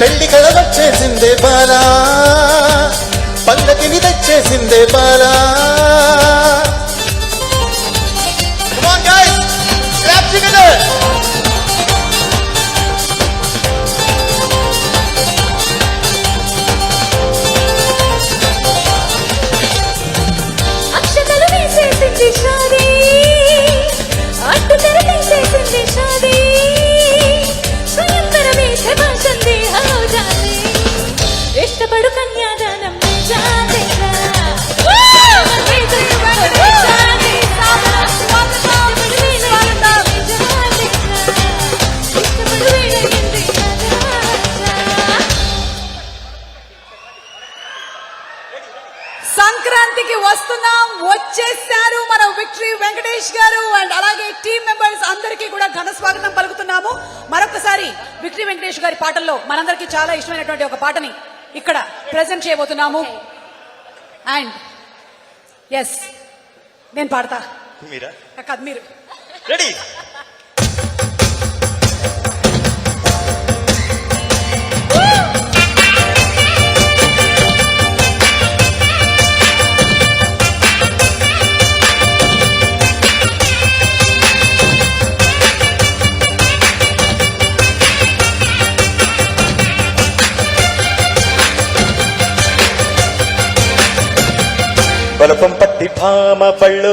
పెళ్లి కళ వచ్చేసిందే Bala, పల్లకిని తెచ్చేసిందే Bala. Come on guys, clap together. అక్షతలు వేసేసింది షాదీ, అడ్డు తెర తీసేసింది షాదీ, స్వయంవరమే శభాషంది హౌజాది, ఇష్టపడు కన్యాదానం సంక్రాంతికి వస్తున్నాం, వచ్చేసారు మన విక్టరీ వెంకటేష్ గారు అండ్ అలాగే టీమ్ మెంబర్స్ అందరికీ కూడా ఘన స్వాగతం పలుకుతున్నాము. మరొకసారి విక్టరీ వెంకటేష్ గారి పాటల్లో మనందరికీ చాలా ఇష్టమైనటువంటి ఒక పాటని ఇక్కడ ప్రెజెంట్ చేయబోతున్నాము. అండ్ ఎస్, నేను పాడతా. మీరా? కాదు, మీరు రెడీ? బలపం పట్టి భామ పళ్ళు